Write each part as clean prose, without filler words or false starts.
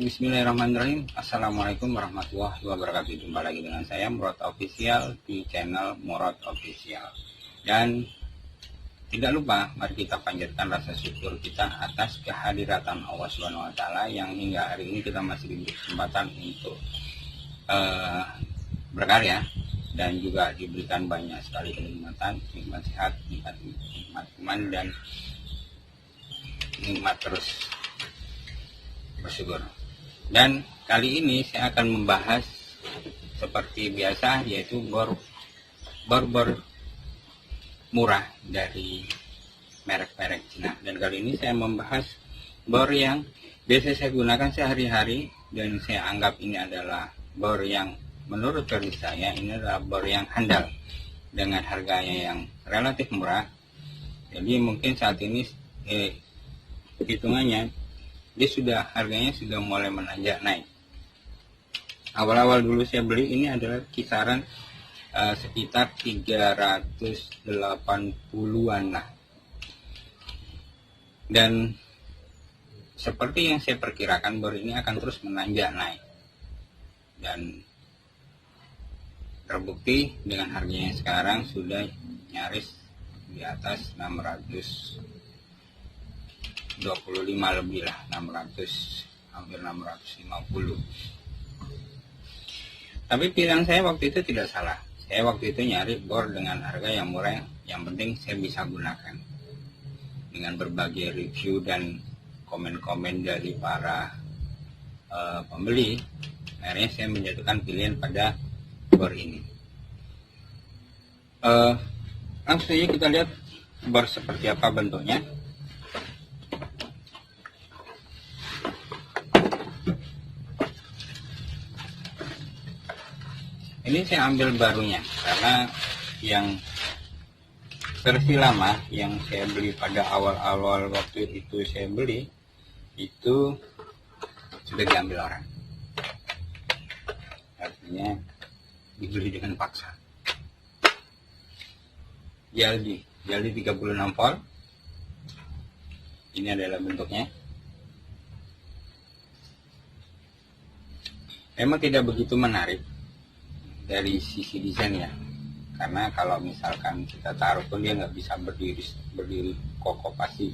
Bismillahirrahmanirrahim. Assalamualaikum warahmatullahi wabarakatuh. Jumpa lagi dengan saya Murad Official di channel Murad Official. Dan tidak lupa mari kita panjatkan rasa syukur kita atas kehadiran Allah Subhanahu wa taala yang hingga hari ini kita masih diberi kesempatan untuk berkarya dan juga diberikan banyak sekali kenikmatan, nikmat sehat, nikmat iman dan nikmat terus bersyukur. Dan kali ini saya akan membahas seperti biasa, yaitu bor murah dari merek-merek Cina. Dan kali ini saya membahas bor yang biasa saya gunakan sehari-hari dan saya anggap ini adalah bor yang menurut versi saya ini adalah bor yang handal dengan harganya yang relatif murah. Jadi mungkin saat ini hitungannya harganya sudah mulai menanjak naik. Awal-awal dulu saya beli ini adalah kisaran sekitar 380-an lah. Dan seperti yang saya perkirakan, bor ini akan terus menanjak naik. Dan terbukti dengan harganya sekarang sudah nyaris di atas 625 lebih lah, 600 hampir 650. Tapi pilihan saya waktu itu tidak salah. Saya waktu itu nyari bor dengan harga yang murah, yang penting saya bisa gunakan. Dengan berbagai review dan komen-komen dari para pembeli, akhirnya saya menjatuhkan pilihan pada bor ini. Langsung saja kita lihat bor seperti apa bentuknya. Ini saya ambil barunya karena yang versi lama yang saya beli pada awal-awal waktu itu saya beli itu sudah diambil orang, artinya dibeli dengan paksa. Jaldi 36 volt. Ini adalah bentuknya. Memang tidak begitu menarik dari sisi desain ya, karena kalau misalkan kita taruh pun dia nggak bisa berdiri kokoh, pasti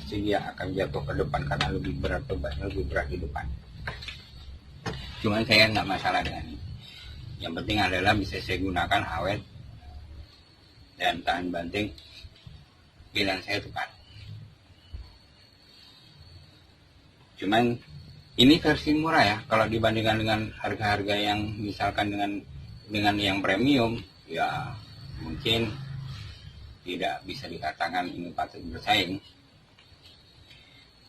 dia akan jatuh ke depan karena lebih berat di depan. Cuman saya nggak masalah dengan ini. Yang penting adalah bisa saya gunakan, awet dan tahan banting. Pilihan saya tepat. Cuman ini versi murah ya, kalau dibandingkan dengan harga-harga yang misalkan dengan yang premium, ya mungkin tidak bisa dikatakan ini patut bersaing.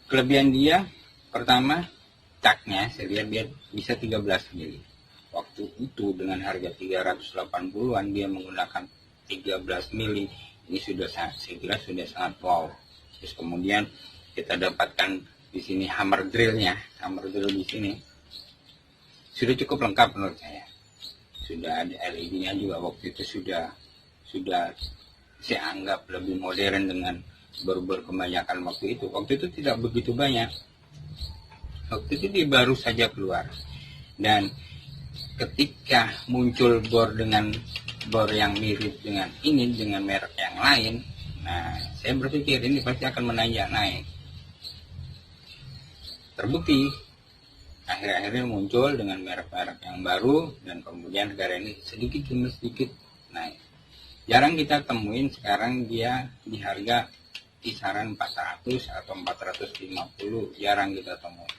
Kelebihan dia, pertama, caknya saya lihat dia bisa 13 mili. Waktu itu dengan harga 380-an dia menggunakan 13 mili. Ini sudah saya kira sudah sangat wow. Terus kemudian kita dapatkan di sini hammer drill di sini sudah cukup lengkap menurut saya. Sudah ada LED-nya juga, waktu itu sudah saya anggap lebih modern dengan bor-bor kebanyakan waktu itu. Waktu itu tidak begitu banyak. Waktu itu dia baru saja keluar. Dan ketika muncul bor yang mirip dengan ini, dengan merek yang lain, nah saya berpikir ini pasti akan menanjak naik. Terbukti akhir-akhirnya muncul dengan merek-merek yang baru dan kemudian harga ini sedikit demi sedikit naik. Jarang kita temuin sekarang dia di harga kisaran 400 atau 450, jarang kita temuin.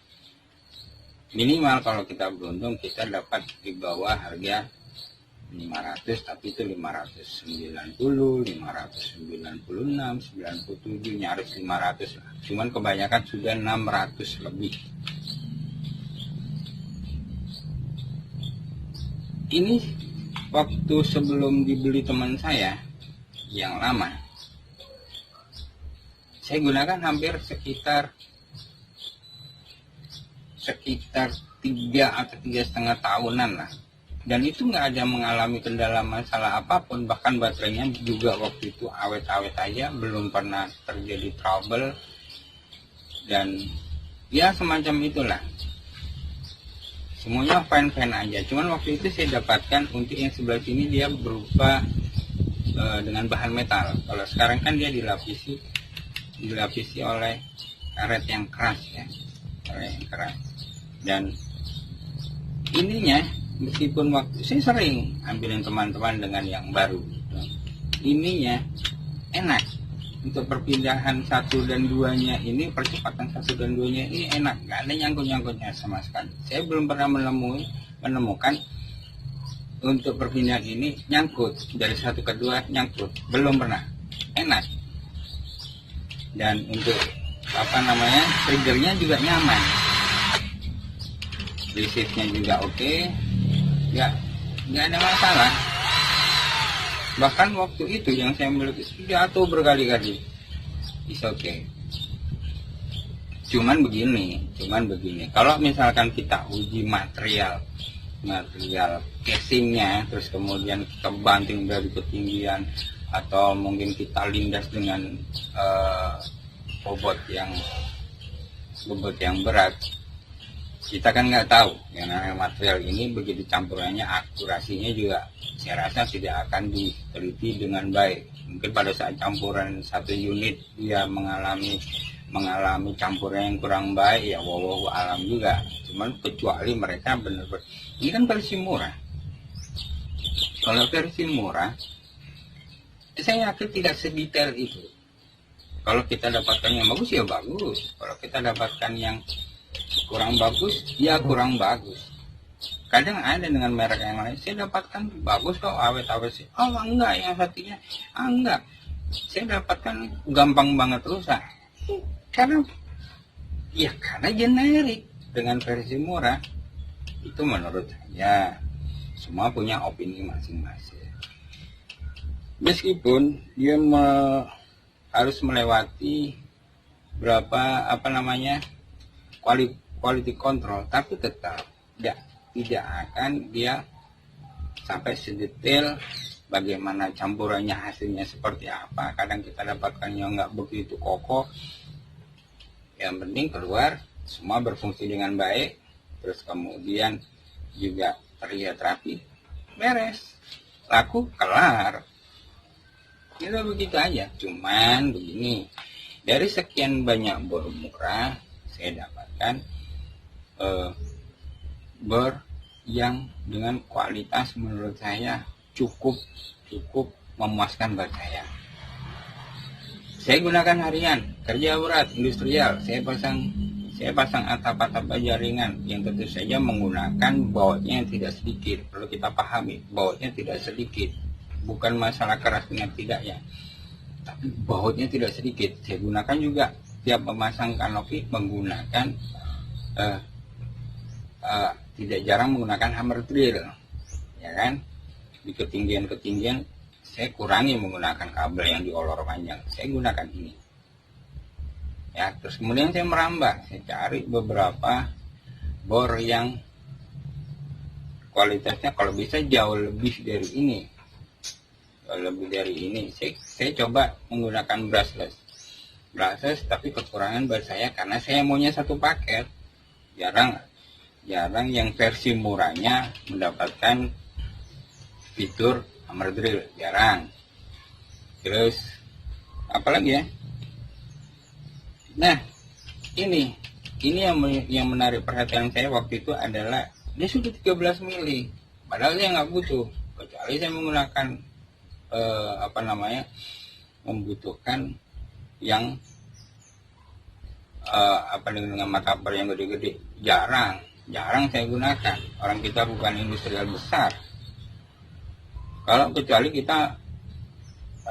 Minimal kalau kita beruntung kita dapat di bawah harga 500, tapi itu 590, 596, 97, nyaris 500 lah. Cuman kebanyakan sudah 600 lebih. Ini waktu sebelum dibeli teman saya yang lama, saya gunakan hampir sekitar 3 atau 3,5 tahunan lah. Dan itu nggak ada mengalami kendala masalah apapun, bahkan baterainya juga waktu itu awet-awet aja, belum pernah terjadi trouble, dan ya semacam itulah. Semuanya fine-fine aja. Cuman waktu itu saya dapatkan untuk yang sebelah sini dia berupa dengan bahan metal. Kalau sekarang kan dia dilapisi oleh karet yang keras ya, Dan ininya, meskipun waktu saya sering ambilin teman-teman dengan yang baru, ininya enak untuk perpindahan 1 dan 2-nya ini, percepatan 1 dan 2-nya ini enak, nggak ada nyangkut-nyangkutnya sama sekali. Saya belum pernah menemukan untuk perpindahan ini nyangkut dari 1 ke 2 nyangkut, belum pernah. Enak. Dan untuk triggernya juga nyaman, resistnya juga oke. Ya, nggak ada masalah. Bahkan waktu itu yang saya miliki jatuh berkali-kali. It's okay. Cuman begini. Kalau misalkan kita uji material casingnya, terus kemudian kita banting dari ketinggian, atau mungkin kita lindas dengan bobot yang berat, kita kan nggak tahu yang namanya material ini begitu campurannya, akurasinya juga saya rasa tidak akan diteliti dengan baik. Mungkin pada saat campuran 1 unit dia mengalami campuran yang kurang baik, ya wow alam juga. Cuman kecuali mereka benar-benar, ini kan versi murah. Kalau versi murah, saya yakin tidak sedetail itu. Kalau kita dapatkan yang bagus ya bagus, kalau kita dapatkan yang kurang bagus, ya kurang bagus. Kadang ada dengan merek yang lain, saya dapatkan bagus kok, awet-awet sih. Oh enggak, yang satunya enggak. Saya dapatkan gampang banget rusak. Karena generik dengan versi murah. Itu menurut saya, semua punya opini masing-masing. Meskipun dia harus melewati berapa quality control, tapi tetap tidak akan dia sampai sedetail bagaimana campurannya, hasilnya seperti apa. Kadang kita dapatkan yang nggak begitu kokoh. Yang penting keluar semua berfungsi dengan baik, terus kemudian juga terlihat rapi, beres, laku, kelar. Kita begitu aja. Cuman begini, dari sekian banyak bor murah, saya dapatkan bor yang dengan kualitas menurut saya cukup memuaskan buat saya. Saya gunakan harian, kerja berat, industrial. Saya pasang atap-atap jaringan yang tentu saja menggunakan bautnya yang tidak sedikit. Perlu kita pahami, bautnya tidak sedikit. Bukan masalah keras dengan tidaknya, tapi bautnya tidak sedikit. Saya gunakan juga tiap memasang kanopi menggunakan tidak jarang menggunakan hammer drill, ya kan? Di ketinggian saya kurangi menggunakan kabel yang diolor panjang. Saya gunakan ini. Ya, terus kemudian saya merambah. Saya cari beberapa bor yang kualitasnya kalau bisa jauh lebih dari ini. Saya coba menggunakan brushless, tapi kekurangan buat saya karena saya maunya satu paket. Jarang yang versi murahnya mendapatkan fitur hammer drill, jarang. Terus apalagi ya? Nah, ini yang menarik perhatian saya waktu itu adalah dia sudah 13 mili, padahal saya nggak butuh, kecuali saya menggunakan membutuhkan yang dengan martabak yang gede-gede. Jarang saya gunakan. Orang kita bukan industrial besar. Kalau kecuali kita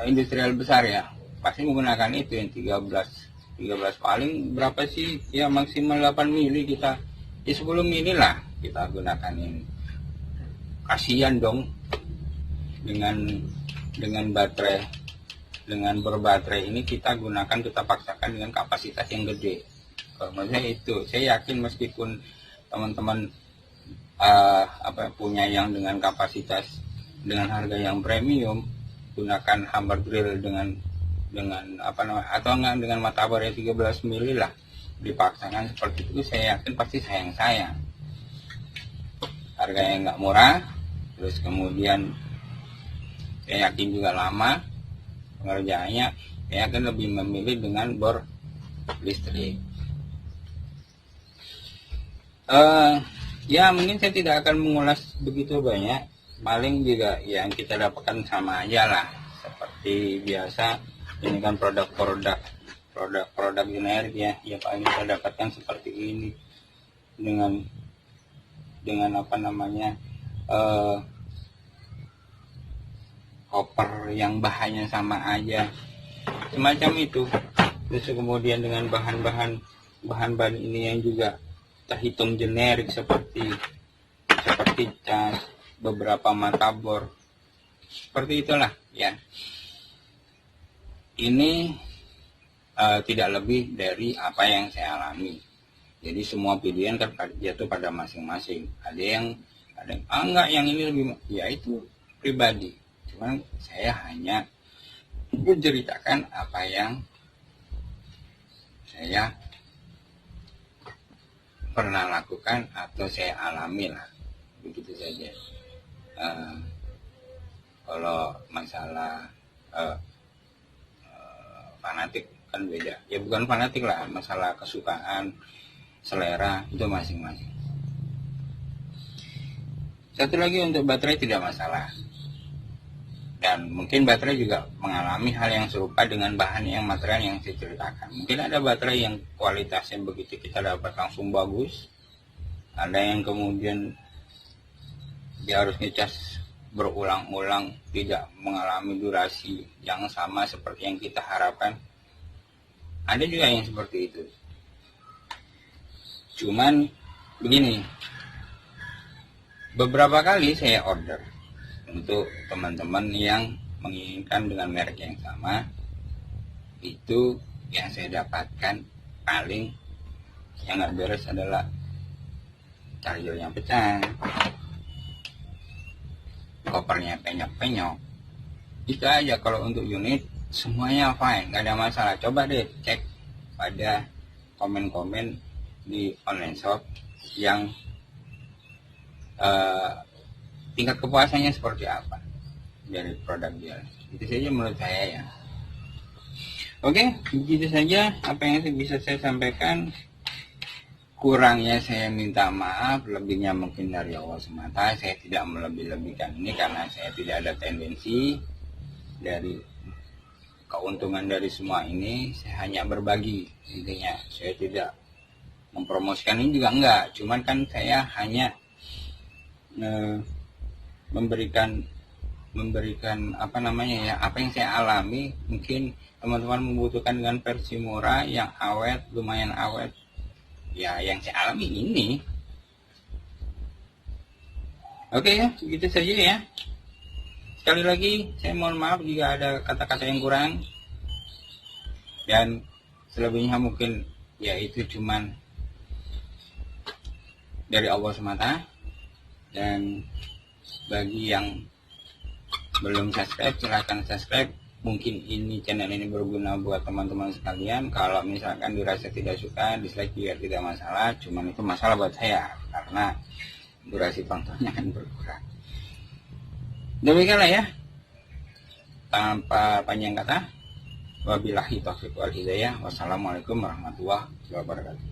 industrial besar ya, pasti menggunakan itu yang 13 paling berapa sih ya, maksimal 8 mili kita ya, 10 mili lah kita gunakan ini. Kasihan dong dengan baterai, dengan berbaterai ini kita gunakan, kita paksakan dengan kapasitas yang gede. Kalau menurut saya itu, saya yakin meskipun teman-teman punya yang dengan kapasitas dengan harga yang premium, gunakan hammer drill dengan atau enggak dengan mata bor 13 mili lah, dipaksakan seperti itu, saya yakin pasti sayang. Harganya nggak murah, terus kemudian saya yakin juga lama pengerjaannya. Saya akan lebih memilih dengan bor listrik. Ya mungkin saya tidak akan mengulas begitu banyak, paling juga yang kita dapatkan sama aja lah seperti biasa. Ini kan produk generik ya, yang paling kita dapatkan seperti ini dengan koper yang bahannya sama aja, semacam itu. Terus kemudian dengan bahan ini yang juga terhitung generik seperti cas, beberapa mata bor, seperti itulah ya. Ini tidak lebih dari apa yang saya alami. Jadi semua pilihan kan jatuh pada masing-masing. Ada yang enggak, yang ini lebih, ya itu pribadi. Cuman saya hanya menceritakan apa yang saya pernah lakukan atau saya alami lah, begitu saja. Kalau masalah fanatik kan beda ya, bukan fanatik lah, masalah kesukaan, selera itu masing-masing. Satu lagi, untuk baterai tidak masalah, dan mungkin baterai juga mengalami hal yang serupa dengan bahan yang material yang saya ceritakan. Mungkin ada baterai yang kualitasnya begitu kita dapat langsung bagus, ada yang kemudian dia harus ngecas berulang-ulang, tidak mengalami durasi yang sama seperti yang kita harapkan. Ada juga yang seperti itu. Cuman begini, beberapa kali saya order untuk teman-teman yang menginginkan dengan merek yang sama, itu yang saya dapatkan paling yang nggak beres adalah chargernya pecah, kopernya penyok-penyok. Itu aja. Kalau untuk unit semuanya fine, nggak ada masalah. Coba deh cek pada komen-komen di online shop yang tingkat kepuasannya seperti apa dari produk dia. Itu saja menurut saya ya. Oke, begitu saja apa yang bisa saya sampaikan. Kurangnya saya minta maaf, lebihnya mungkin dari Allah semata. Saya tidak melebih-lebihkan ini karena saya tidak ada tendensi dari keuntungan dari semua ini. Saya hanya berbagi, intinya saya tidak mempromosikan ini juga enggak. Cuman kan saya hanya memberikan apa yang saya alami. Mungkin teman-teman membutuhkan dengan versi murah yang awet, lumayan awet. Ya, yang saya alami ini. Oke ya, begitu saja ya. Sekali lagi, saya mohon maaf jika ada kata-kata yang kurang. Dan selebihnya mungkin ya itu cuman dari Allah semata. Dan bagi yang belum subscribe, silahkan subscribe. Mungkin ini channel ini berguna buat teman-teman sekalian. Kalau misalkan dirasa tidak suka, dislike juga tidak masalah. Cuman itu masalah buat saya karena durasi tontonnya akan berkurang. Demikianlah ya. Tanpa panjang kata, wabillahi taufiq wal hidayah. Wassalamualaikum warahmatullahi wabarakatuh.